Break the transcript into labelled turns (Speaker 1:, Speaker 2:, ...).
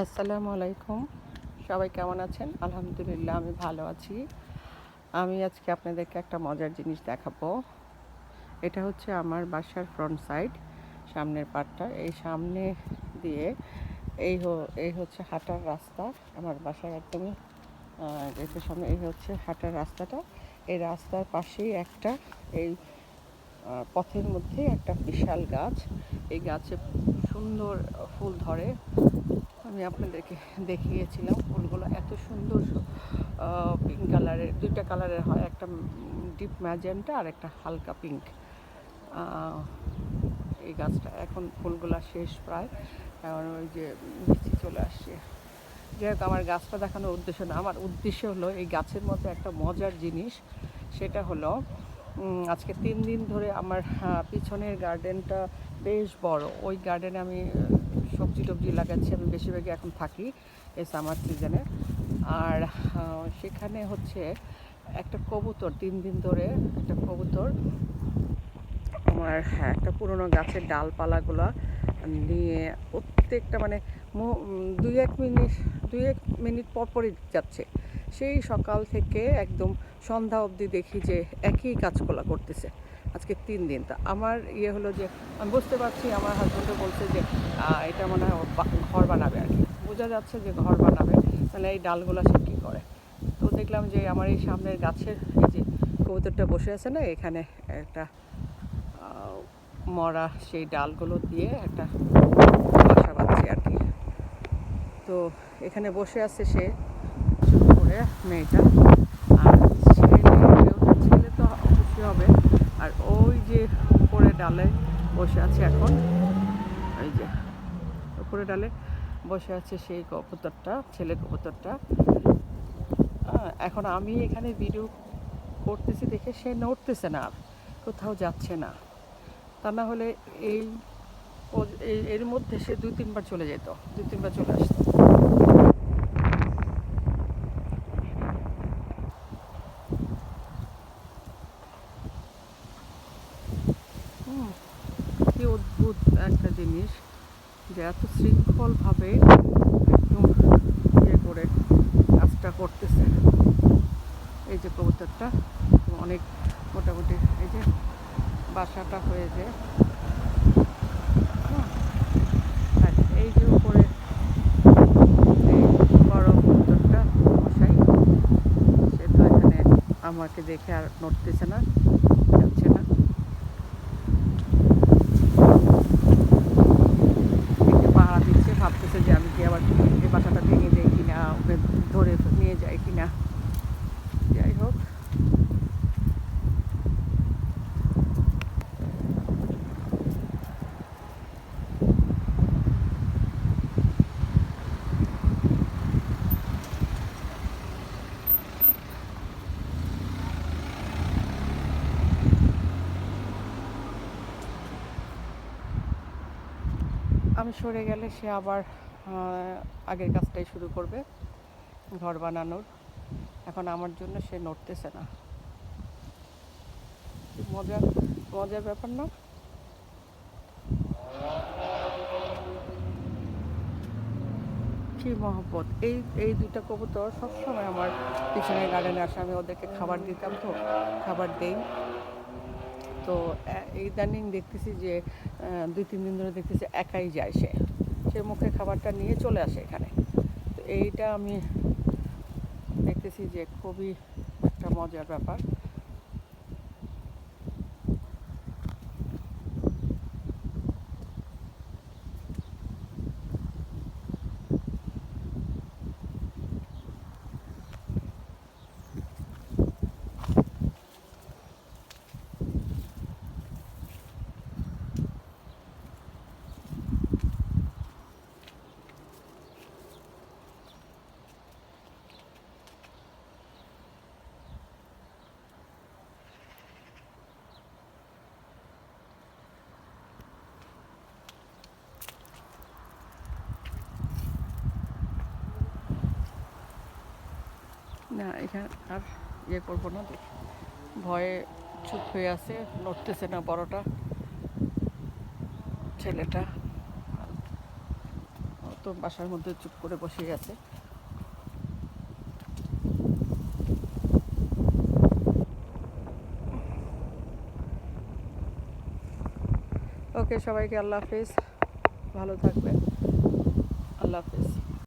Speaker 1: আসসালামু আলাইকুম। সবাই কেমন আছেন? আলহামদুলিল্লাহ আমি ভালো আছি। আমি আজকে আপনাদেরকে একটা মজার জিনিস দেখাবো। এটা হচ্ছে আমার বাসার ফ্রন্ট সাইড, সামনের পার্টটা। এই সামনে দিয়ে এই হচ্ছে হাঁটার রাস্তা। আমার বাসার একদমই গেটের সামনে এই হচ্ছে হাঁটার রাস্তাটা। এই রাস্তার পাশেই একটা এই পথের মধ্যে একটা বিশাল গাছ। এই গাছে সুন্দর ফুল ধরে। আমি আপনাদেরকে দেখিয়েছিলাম ফুলগুলো এত সুন্দর, পিঙ্ক কালারের, দুইটা কালারের হয়, একটা ডিপ ম্যাজেন্টা আর একটা হালকা পিঙ্ক। এই গাছটা এখন ফুলগুলো শেষ প্রায়, কারণ ওই যে বৃষ্টি চলে আসছে। যাই হোক, আমার গাছটা দেখানোর উদ্দেশ্য না, আমার উদ্দেশ্য হলো এই গাছের মধ্যে একটা মজার জিনিস। সেটা হলো আজকে 3 দিন ধরে আমার পিছনের গার্ডেনটা বেশ বড়। ওই গার্ডেনে আমি সবজি টবজি লাগাচ্ছি। আমি বেশিরভাগই এখন থাকি এই সামার সিজনে। আর সেখানে হচ্ছে একটা কবুতর, 3 দিন ধরে একটা কবুতর আমার একটা পুরনো গাছের ডালপালাগুলো নিয়ে প্রত্যেকটা মানে 2-1 মিনিট পরপরই যাচ্ছে। সেই সকাল থেকে একদম সন্ধ্যা অবধি দেখি যে একই কাজগুলো করতেছে আজকে 3 দিন। তা আমার হলো যে আমি বুঝতে পারছি, আমার হাজব্যান্ডও বলছে যে এটা মনে হয় ঘর বানাবে আর কি, বোঝা যাচ্ছে যে ঘর বানাবে। মানে এই ডালগুলো সে কী করে। তো দেখলাম যে আমার এই সামনের গাছের এই যে কবুতরটা বসে আছে না, এখানে একটা মরা সেই ডালগুলো দিয়ে একটা বাসা বাঁধছে আর কি। তো এখানে বসে আছে সে শুরু করে মেয়েটা, আর ছেলে তো খুশি হবে। আর ওই যে উপরে ডালে বসে আছে এখন, ওই যে উপরে ডালে বসে আছে সেই কবুতরটা, ছেলে কবুতরটা। এখন আমি এখানে ভিডিও করতেছি দেখে সে নড়তেছে না, আর কোথাও যাচ্ছে না। তা না হলে এই এর মধ্যে সে 2-3 বার চলে যেত, 2-3 বার চলে আসতো। হুম, কি অদ্ভুত একটা জিনিস যে এত শৃঙ্খলভাবে একদম করে কাজটা করতেছে। এই যে কবুতরটা অনেক মোটামুটি এই যে বাসাটা হয়ে যায়। আর এই যে উপরে এই বড় কবুতরটা মশাই, সে তো এখানে আমাকে দেখে আর নড়তেছে না, যাচ্ছে না। পাহারা দিচ্ছে, ভাবতেছে যে আমি কি আবার এই বাসাটা ভেঙে দেয় কিনা, ওকে ধরে নিয়ে যায় কিনা। যাই হোক, আমি সরে গেলে সে আবার আগের কাজটাই শুরু করবে, ঘর বানানোর। এখন আমার জন্য সে নড়তেছে না। মজার মজার ব্যাপার না? কি মহব্বত! এই এই দুইটা কবুতর সবসময় আমার পিছনের গার্ডেনে আসে। আমি ওদেরকে খাবার দিতাম, তো খাবার দেই। তো ইদানিং দেখতেছি যে 2-3 দিন ধরে দেখতেছি একাই যায় সে, সে মুখে খাবারটা নিয়ে চলে আসে এখানে। তো এইটা আমি দেখতেছি যে খুবই একটা মজার ব্যাপার। না, এখানে আর করবো না, দেখি ভয়ে চুপ হয়ে আছে, নড়তেছে না বড়টা, ছেলেটা। তো বাসার মধ্যে চুপ করে বসে গেছে। ওকে, সবাইকে আল্লাহ হাফিজ, ভালো থাকবেন, আল্লাহ হাফিজ।